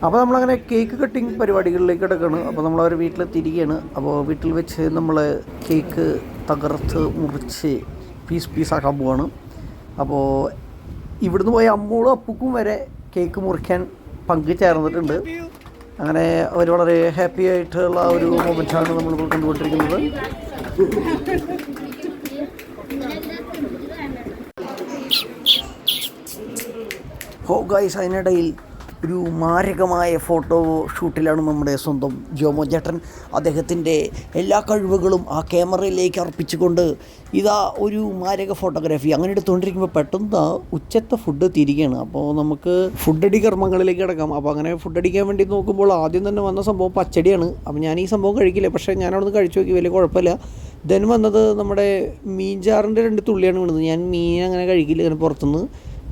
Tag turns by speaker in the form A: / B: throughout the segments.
A: അപ്പോൾ നമ്മളങ്ങനെ cake cutting പരിപാടികളിലേക്ക് കിടക്കുകയാണ്. അപ്പോൾ നമ്മളവർ വീട്ടിലെത്തിയിരിക്കുകയാണ്. അപ്പോൾ വീട്ടിൽ വെച്ച് നമ്മൾ കേക്ക് തകർത്ത് മുറിച്ച് പീസാക്കാൻ പോവാണ്. അപ്പോൾ ഇവിടുന്ന് പോയ അമ്മൂളും അപ്പുക്കും വരെ കേക്ക് മുറിക്കാൻ പങ്കുചേർന്നിട്ടുണ്ട്. അങ്ങനെ അവർ വളരെ ഹാപ്പി ആയിട്ടുള്ള ഒരു മൊമെൻറ്റാണ് നമ്മളിപ്പോൾ കണ്ടുകൊണ്ടിരിക്കുന്നത്. ഗൈസ്, അതിനിടയിൽ ഒരു മാരകമായ ഫോട്ടോ ഷൂട്ടിലാണ് നമ്മുടെ സ്വന്തം ജോമോ ചേട്ടൻ. അദ്ദേഹത്തിൻ്റെ എല്ലാ കഴിവുകളും ആ ക്യാമറയിലേക്ക് അർപ്പിച്ചുകൊണ്ട് ഇതാ ഒരു മാരക ഫോട്ടോഗ്രാഫി അങ്ങനെ എടുത്തുകൊണ്ടിരിക്കുമ്പോൾ പെട്ടെന്ന് ഉച്ചത്തെ ഫുഡ് തിരികെയാണ്. അപ്പോൾ നമുക്ക് ഫുഡടി കർമ്മങ്ങളിലേക്ക് കിടക്കാം. അപ്പോൾ അങ്ങനെ ഫുഡടിക്കാൻ വേണ്ടി നോക്കുമ്പോൾ ആദ്യം തന്നെ വന്ന സംഭവം പച്ചടിയാണ്. അപ്പോൾ ഞാൻ ഈ സംഭവം കഴിക്കില്ല, പക്ഷേ ഞാനവിടുന്ന് കഴിച്ചു നോക്കി, വലിയ കുഴപ്പമില്ല. ദെൻ വന്നത് നമ്മുടെ മീൻചാറിൻ്റെ 2 തുള്ളിയാണ് വീണത്. ഞാൻ മീൻ അങ്ങനെ കഴിക്കില്ല, അങ്ങനെ പുറത്തുനിന്ന്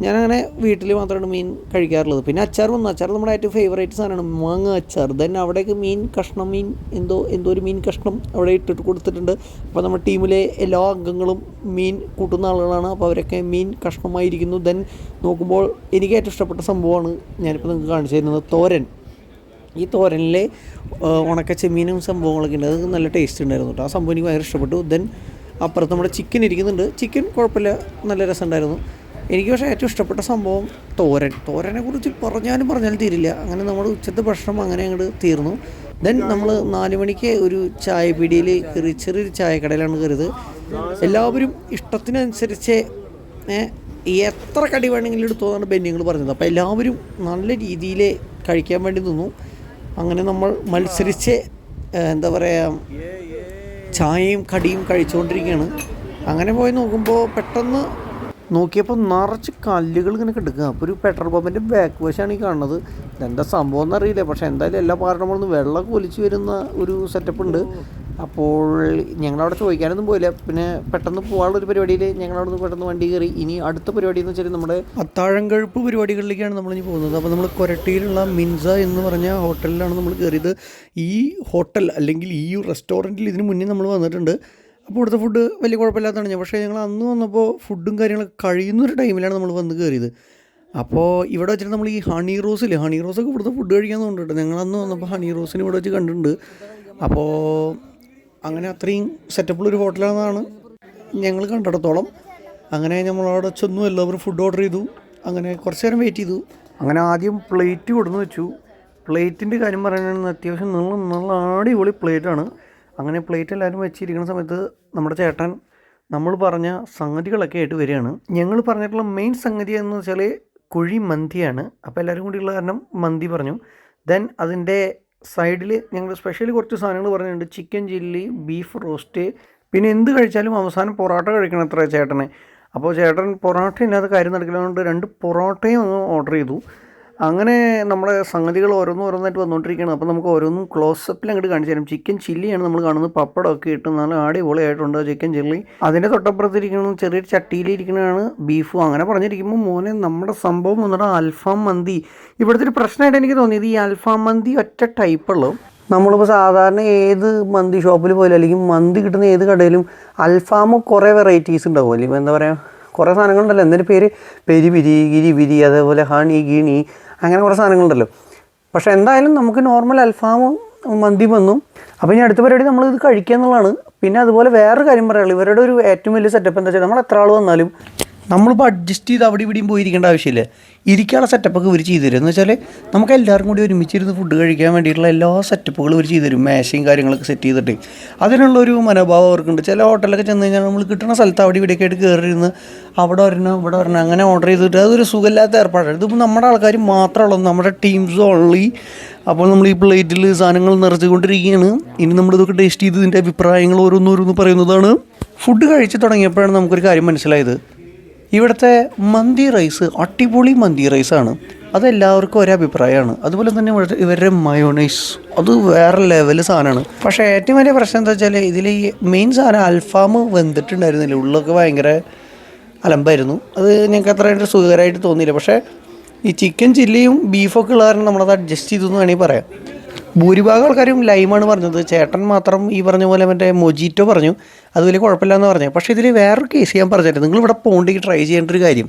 A: ഞാനങ്ങനെ വീട്ടിൽ മാത്രമാണ് മീൻ കഴിക്കാറുള്ളത്. പിന്നെ അച്ചാർ വന്നു. അച്ചാർ നമ്മുടെ ഏറ്റവും ഫേവറേറ്റ് സാധനമാണ്, മാങ്ങ അച്ചാർ. ദെൻ അവിടേക്ക് എന്തോ ഒരു മീൻ കഷ്ണം അവിടെ ഇട്ടിട്ട് കൊടുത്തിട്ടുണ്ട്. അപ്പോൾ നമ്മുടെ ടീമിലെ എല്ലാ അംഗങ്ങളും മീൻ കൂട്ടുന്ന ആളുകളാണ്. അപ്പോൾ അവരൊക്കെ മീൻ കഷ്ണമായിരിക്കുന്നു. ദെൻ നോക്കുമ്പോൾ എനിക്ക് ഏറ്റവും ഇഷ്ടപ്പെട്ട സംഭവമാണ് ഞാനിപ്പോൾ നിങ്ങൾക്ക് കാണിച്ചു തരുന്നത്, തോരൻ. ഈ തോരനിലെ ഉണക്ക ചെമ്മീനും സംഭവങ്ങളൊക്കെ ഉണ്ട്. അത് നല്ല ടേസ്റ്റ് ഉണ്ടായിരുന്നു കേട്ടോ. ആ സംഭവം എനിക്ക് ഭയങ്കര ഇഷ്ടപ്പെട്ടു. ദെൻ അപ്പുറത്ത് നമ്മുടെ ചിക്കൻ ഇരിക്കുന്നുണ്ട്. ചിക്കൻ കുഴപ്പമില്ല, നല്ല രസമുണ്ടായിരുന്നു. എനിക്ക് പക്ഷേ ഏറ്റവും ഇഷ്ടപ്പെട്ട സംഭവം തോരനെ കുറിച്ച് പറഞ്ഞാലും തീരില്ല. അങ്ങനെ നമ്മുടെ ഉച്ചത്തെ ഭക്ഷണം അങ്ങനെ അങ്ങോട്ട് തീർന്നു. ദെൻ നമ്മൾ 4 മണിക്ക് ഒരു ചായപീടിയിൽ കയറി, ചെറിയൊരു ചായക്കടയിലാണ് കയറിയത്. എല്ലാവരും ഇഷ്ടത്തിനനുസരിച്ച് എത്ര കടി വേണമെങ്കിലും എടുത്തോന്നാണ് ബെന്നിങ്ങൾ പറഞ്ഞത്. അപ്പോൾ എല്ലാവരും നല്ല രീതിയിൽ കഴിക്കാൻ വേണ്ടി നിന്നു. അങ്ങനെ നമ്മൾ മത്സരിച്ച് ചായയും കടിയും കഴിച്ചുകൊണ്ടിരിക്കുകയാണ്. അങ്ങനെ പോയി നോക്കുമ്പോൾ പെട്ടെന്ന് നോക്കിയപ്പോൾ നിറച്ച് കല്ലുകൾ ഇങ്ങനെ കിടക്കുക. അപ്പോൾ ഒരു പെട്രോൾ പമ്പിൻ്റെ ബാക്ക് വശമാണ് ഈ കാണുന്നത്. ഇതെന്താ സംഭവം എന്നറിയില്ല, പക്ഷേ എന്തായാലും എല്ലാ പാർട്ടികളും വെള്ളമൊക്കെ ഒലിച്ച് വരുന്ന ഒരു സെറ്റപ്പ് ഉണ്ട്. അപ്പോൾ ഞങ്ങളവിടെ ചോദിക്കാനൊന്നും പോയില്ല. പിന്നെ പെട്ടെന്ന് പോകാനുള്ളൊരു പരിപാടിയിൽ ഞങ്ങളവിടെ നിന്ന് പെട്ടെന്ന് വണ്ടി കയറി. ഇനി അടുത്ത പരിപാടി എന്ന് വെച്ചാൽ നമ്മുടെ അത്താഴം കഴിപ്പ് പരിപാടികളിലേക്കാണ് നമ്മളിനി പോകുന്നത്. അപ്പോൾ നമ്മൾ കൊരട്ടിയിലുള്ള മിൻസ എന്ന് പറഞ്ഞ ഹോട്ടലിലാണ് നമ്മൾ കയറിയത്. ഈ ഹോട്ടൽ അല്ലെങ്കിൽ ഈ റെസ്റ്റോറൻറ്റിൽ ഇതിന് മുന്നേ നമ്മൾ വന്നിട്ടുണ്ട്. അപ്പോൾ ഇവിടുത്തെ ഫുഡ് വലിയ കുഴപ്പമില്ലാത്തതാണ്. പക്ഷേ ഞങ്ങൾ അന്ന് വന്നപ്പോൾ ഫുഡും കാര്യങ്ങളൊക്കെ കഴിയുന്നൊരു ടൈമിലാണ് നമ്മൾ വന്ന് കയറിയത്. അപ്പോൾ ഇവിടെ വെച്ചിട്ട് നമ്മൾ ഈ ഹണി റോസൊക്കെ ഇവിടുത്തെ ഫുഡ് കഴിക്കാൻ തോന്നുന്നുണ്ട്. ഞങ്ങളന്ന് വന്നപ്പോൾ ഹണി റോസിന് ഇവിടെ വെച്ച് കണ്ടിട്ടുണ്ട്. അപ്പോൾ അങ്ങനെ അത്രയും സെറ്റപ്പുള്ളൊരു ഹോട്ടലാണെന്നാണ് ഞങ്ങൾ കണ്ടിടത്തോളം. അങ്ങനെ നമ്മളവിടെ ചെന്നു, എല്ലാവരും ഫുഡ് ഓർഡർ ചെയ്തു. അങ്ങനെ കുറച്ച് നേരം വെയിറ്റ് ചെയ്തു. അങ്ങനെ ആദ്യം പ്ലേറ്റ് കൊടുന്ന് വെച്ചു. പ്ലേറ്റിൻ്റെ കാര്യം പറയുകയാണെങ്കിൽ അത്യാവശ്യം നല്ല അടിപൊളി പ്ലേറ്റാണ്. അങ്ങനെ പ്ലേറ്റ് എല്ലാവരും വെച്ചിരിക്കുന്ന സമയത്ത് നമ്മുടെ ചേട്ടൻ നമ്മൾ പറഞ്ഞ സംഗതികളൊക്കെ ആയിട്ട് വരികയാണ്. ഞങ്ങൾ പറഞ്ഞിട്ടുള്ള മെയിൻ സംഗതി എന്ന് വെച്ചാൽ കുഴി മന്തിയാണ്. അപ്പോൾ എല്ലാവരും കൂടിയുള്ള കാരണം മന്തി പറഞ്ഞു. ദെൻ അതിൻ്റെ സൈഡിൽ ഞങ്ങൾ സ്പെഷ്യലി കുറച്ച് സാധനങ്ങൾ പറഞ്ഞിട്ടുണ്ട്. ചിക്കൻ ചില്ലി, ബീഫ് റോസ്റ്റ്, പിന്നെ എന്ത് കഴിച്ചാലും അവസാനം പൊറോട്ട കഴിക്കണം അത്ര ചേട്ടനെ. അപ്പോൾ ചേട്ടൻ പൊറോട്ട ഇല്ലാത്ത കാര്യം നടക്കില്ലാതുകൊണ്ട് 2 പൊറോട്ടയും ഓർഡർ ചെയ്തു. അങ്ങനെ നമ്മുടെ സംഗതികൾ ഓരോന്നായിട്ട് വന്നുകൊണ്ടിരിക്കുകയാണ്. അപ്പോൾ നമുക്ക് ഓരോന്നും ക്ലോസപ്പിൽ അങ്ങോട്ട് കാണിച്ചു തരും. ചിക്കൻ ചില്ലിയാണ് നമ്മൾ കാണുന്നത്. പപ്പടമൊക്കെ ഇട്ട് നല്ല അടിപൊളിയായിട്ടുണ്ട് ചിക്കൻ ചില്ലി. അതിൻ്റെ തൊട്ടപ്പുറത്തിരിക്കുന്നത് ചെറിയൊരു ചട്ടിയിലിരിക്കുന്നതാണ് ബീഫും. അങ്ങനെ പറഞ്ഞിരിക്കുമ്പോൾ മോനെ നമ്മുടെ സംഭവം വന്നിട്ട് അൽഫാം മന്തി. ഇവിടുത്തെ ഒരു പ്രശ്നമായിട്ട് എനിക്ക് തോന്നിയത് ഈ അൽഫാം മന്തി ഒറ്റ ടൈപ്പുള്ളൂ. നമ്മളിപ്പോൾ സാധാരണ ഏത് മന്തി ഷോപ്പിൽ പോയാലും അല്ലെങ്കിൽ മന്തി കിട്ടുന്ന ഏത് കടയിലും അൽഫാം കുറേ വെറൈറ്റീസ് ഉണ്ടാവും. അല്ലെങ്കിൽ എന്താ പറയുക, കുറേ സാധനങ്ങളുണ്ടല്ലോ. എന്തൊരു പെരി ഗിരി, അതേപോലെ ഹണി ഗിണി, അങ്ങനെ കുറേ സാധനങ്ങളുണ്ടല്ലോ. പക്ഷേ എന്തായാലും നമുക്ക് നോർമൽ അൽഫാമും മന്തി വന്നു. അപ്പോൾ ഇനി അടുത്ത പരിപാടി നമ്മളിത് കഴിക്കുക എന്നുള്ളതാണ്. പിന്നെ അതുപോലെ വേറൊരു കാര്യം പറയാനുള്ളൂ, ഇവരുടെ ഒരു ഏറ്റവും വലിയ സെറ്റപ്പ് എന്താ വെച്ചാൽ നമ്മൾ എത്ര ആൾ വന്നാലും നമ്മളിപ്പോൾ അഡ്ജസ്റ്റ് ചെയ്ത് അവിടെ ഇവിടെയും പോയിരിക്കേണ്ട ആവശ്യമില്ല. ഇരിക്കാനുള്ള സെറ്റപ്പൊക്കെ ഇവർ ചെയ്തു തരും. എന്ന് വെച്ചാൽ നമുക്ക് എല്ലാവർക്കും കൂടി ഒരുമിച്ചിരുന്ന് ഫുഡ് കഴിക്കാൻ വേണ്ടിയിട്ടുള്ള എല്ലാ സെറ്റപ്പുകളും ഇവർ ചെയ്തു തരും. മേശയും കാര്യങ്ങളൊക്കെ സെറ്റ് ചെയ്തിട്ട് അതിനുള്ളൊരു മനോഭാവം അവർക്കുണ്ട്. ചില ഹോട്ടലൊക്കെ ചെന്ന് കഴിഞ്ഞാൽ നമ്മൾ കിട്ടുന്ന സ്ഥലത്ത് അവിടെ ഇവിടെയൊക്കെ ആയിട്ട് കയറിയിരുന്ന് അവിടെ വരണം അങ്ങനെ ഓർഡർ ചെയ്തിട്ട് അതൊരു സുഖമില്ലാത്ത ഏർപ്പാടാണ്. ഇതിപ്പോൾ നമ്മുടെ ആൾക്കാർ മാത്രമുള്ളൂ, നമ്മുടെ ടീംസ് ഓൺലി. അപ്പോൾ നമ്മൾ ഈ പ്ലേറ്റിൽ സാധനങ്ങൾ നിറച്ചുകൊണ്ടിരിക്കുകയാണ്. ഇനി നമ്മളിതൊക്കെ ടേസ്റ്റ് ചെയ്ത് ഇതിൻ്റെ അഭിപ്രായങ്ങൾ ഓരോന്നോരോന്ന് പറയുന്നതാണ്. ഫുഡ് കഴിച്ച് തുടങ്ങിയപ്പോഴാണ് നമുക്കൊരു കാര്യം മനസ്സിലായത്. ഇവിടുത്തെ മന്തി റൈസ് അടിപൊളി മന്തി റൈസാണ്. അതെല്ലാവർക്കും ഒരേ അഭിപ്രായമാണ്. അതുപോലെ തന്നെ ഇവരുടെ മയോണൈസ് അത് വേറെ ലെവൽ സാധനമാണ്. പക്ഷേ ഏറ്റവും വലിയ പ്രശ്നം എന്താ വെച്ചാൽ ഇതിൽ ഈ മെയിൻ സാധനം അൽഫാം വെന്തിട്ടുണ്ടായിരുന്നില്ല. ഉള്ളൊക്കെ ഭയങ്കര അലമ്പായിരുന്നു. അത് ഞങ്ങൾക്ക് അത്രയായിട്ട് സുഖകരമായിട്ട് തോന്നിയില്ല. പക്ഷേ ഈ ചിക്കൻ ചില്ലിയും ബീഫൊക്കെ ഉള്ള കാരണം നമ്മളത് അഡ്ജസ്റ്റ് ചെയ്തു എന്ന് വേണമെങ്കിൽ പറയാം. ഭൂരിഭാഗം ആൾക്കാരും ലൈമാണ് പറഞ്ഞത്. ചേട്ടൻ മാത്രം ഈ പറഞ്ഞ പോലെ മറ്റേ മൊജിറ്റോ പറഞ്ഞു. അത് വലിയ കുഴപ്പമില്ല എന്ന് പറഞ്ഞു. പക്ഷേ ഇതിൽ വേറൊരു കേസ് ഞാൻ പറഞ്ഞിട്ട് നിങ്ങളിവിടെ പോകേണ്ടെങ്കിൽ ട്രൈ ചെയ്യേണ്ട ഒരു കാര്യം,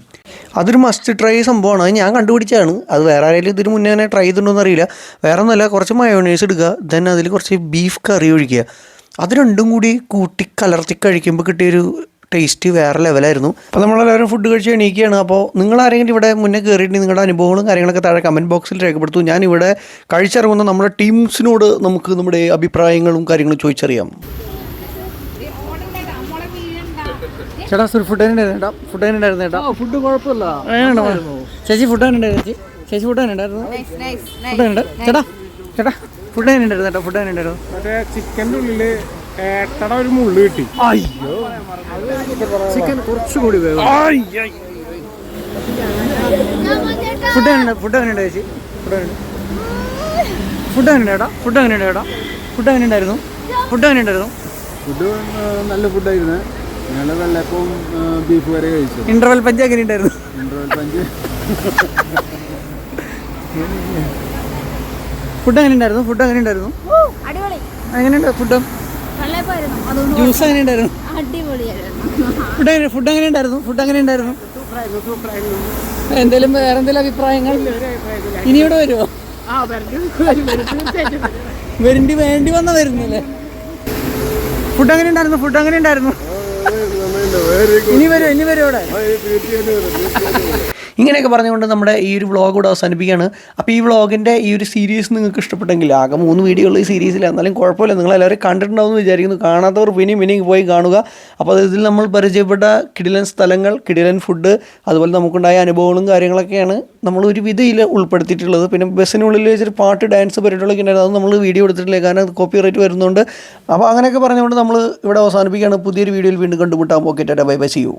A: അതൊരു മസ്റ്റ് ട്രൈ സംഭവമാണ്. അത് ഞാൻ കണ്ടുപിടിച്ചാണ്. അത് വേറെ ആരെങ്കിലും ഇതിന് മുന്നേ തന്നെ ട്രൈ ചെയ്തിട്ടുണ്ടോയെന്ന് അറിയില്ല. വേറെ ഒന്നുമല്ല, കുറച്ച് മയോണൈസ് എടുക്കുക, ദെൻ അതിൽ കുറച്ച് ബീഫ് കറി ഒഴിക്കുക. അത് രണ്ടും കൂടി കൂട്ടി കലർത്തി കഴിക്കുമ്പോൾ കിട്ടിയൊരു ടേസ്റ്റ് വേറെ ലെവലായിരുന്നു. അപ്പോൾ നമ്മളെല്ലാവരും ഫുഡ് കഴിച്ച് എണീക്കുകയാണ്. അപ്പോൾ നിങ്ങൾ ആരെങ്കിലും ഇവിടെ മുന്നേ കയറിയിട്ടുണ്ടെങ്കിൽ നിങ്ങളുടെ അനുഭവങ്ങളും കാര്യങ്ങളൊക്കെ താഴെ കമൻറ്റ് ബോക്സിൽ രേഖപ്പെടുത്തും. ഞാനിവിടെ കഴിച്ചിറങ്ങുന്ന നമ്മുടെ ടീംസിനോട് നമുക്ക് നമ്മുടെ അഭിപ്രായങ്ങളും കാര്യങ്ങളും ചോദിച്ചറിയാം. ചേട്ടാ ഫുഡ് ഉണ്ടായിരുന്നു ഫുഡ് ഉണ്ടായിരുന്നു ചേട്ടാ. ഫുഡ് കുഴപ്പമില്ല. ചേച്ചി ഫുഡ് ഉണ്ടായിരുന്നു ചേച്ചി ഫുഡ് ഉണ്ടായിരുന്നു ഫുഡ് ഉണ്ട് ചേട്ടാ. ചേട്ടാ ഫുഡ് ഉണ്ടായിരുന്നു ചേട്ടാ. ഫുഡ് ഉണ്ടായിരുന്നു
B: മറ്റേ ചിക്കൻ്റെ ഉള്ളിൽ ഏട്ടട ഒരു മുള്ളു കിട്ടി.
A: അയ്യോ ചിക്കൻ കുറച്ചുകൂടി വേണം. ഫുഡ് എങ്ങനെയുണ്ട് ചേച്ചി? ഫുഡ് എങ്ങനെയുണ്ട് ചേട്ടാ? ഫുഡ് എങ്ങനെയുണ്ട് ചേട്ടാ? ഫുഡ് എങ്ങനെയുണ്ടായിരുന്നു? ഫുഡ് എങ്ങനെയുണ്ടായിരുന്നു?
B: ഫുഡ് നല്ല ഫുഡായിരുന്നു. ഞങ്ങൾ വെള്ളയപ്പവും ബീഫ് കറി കഴിച്ചു.
A: ഇന്റർവെൽ പഞ്ച് എങ്ങനെയുണ്ടായിരുന്നു?
B: ഇന്റർവെൽ പഞ്ച്
A: ഫുഡ് എങ്ങനെയുണ്ടായിരുന്നു? ഫുഡ് എങ്ങനെയുണ്ടായിരുന്നു? എങ്ങനെയുണ്ട് ഫുഡ്? ജ്യൂസ് എങ്ങനെയുണ്ടായിരുന്നു? ഫുഡ് എങ്ങനെയുണ്ടായിരുന്നു? ഫുഡ് എങ്ങനെയുണ്ടായിരുന്നു? എന്തെങ്കിലും വേറെ എന്തെങ്കിലും അഭിപ്രായങ്ങൾ? ഇനി ഇവിടെ വരുമോ? വേണ്ടി വന്ന വരുന്നില്ലേ? ഫുഡ് എങ്ങനെയുണ്ടായിരുന്നു? ഫുഡ് എങ്ങനെയുണ്ടായിരുന്നു? ഇനി വരും ഇവിടെ. ഇങ്ങനെയൊക്കെ പറഞ്ഞുകൊണ്ട് നമ്മുടെ ഈ ഒരു വ്ളോഗ് ഇവിടെ അവസാനിപ്പിക്കുകയാണ്. അപ്പോൾ ഈ വ്ളോഗിൻ്റെ ഈ ഒരു സീരീസ് നിങ്ങൾക്ക് ഇഷ്ടപ്പെട്ടെങ്കിൽ, ആകെ 3 വീഡിയോകൾ ഈ സീരീസിൽ, എന്നാലും കുഴപ്പമില്ല, നിങ്ങളെല്ലാവരും കണ്ടിട്ടുണ്ടാവും എന്ന് വിചാരിക്കുന്നു. കാണാത്തവർ പിന്നെയും പോയി കാണുക. അപ്പോൾ ഇതിൽ നമ്മൾ പരിചയപ്പെട്ട കിടിലൻ സ്ഥലങ്ങൾ, കിടിലൻ ഫുഡ്, അതുപോലെ നമുക്കുണ്ടായ അനുഭവങ്ങളും കാര്യങ്ങളൊക്കെയാണ് നമ്മൾ ഒരു വിധയിൽ ഉൾപ്പെടുത്തിയിട്ടുള്ളത്. പിന്നെ ബസ്സിനുള്ളിൽ വെച്ചൊരു പാട്ട്, ഡാൻസ് പരിപാടികളൊക്കെ ഉണ്ടായിരുന്നു. അത് നമ്മൾ വീഡിയോ എടുത്തിട്ടില്ല, കാരണം അത് കോപ്പി റൈറ്റ് വരുന്നുണ്ട്. അപ്പോൾ അങ്ങനെയൊക്കെ പറഞ്ഞുകൊണ്ട് നമ്മൾ ഇവിടെ അവസാനിപ്പിക്കുകയാണ്. പുതിയൊരു വീഡിയോയിൽ വീണ്ടും കണ്ടുമുട്ടാം. Okay, tata, bye bye, see U.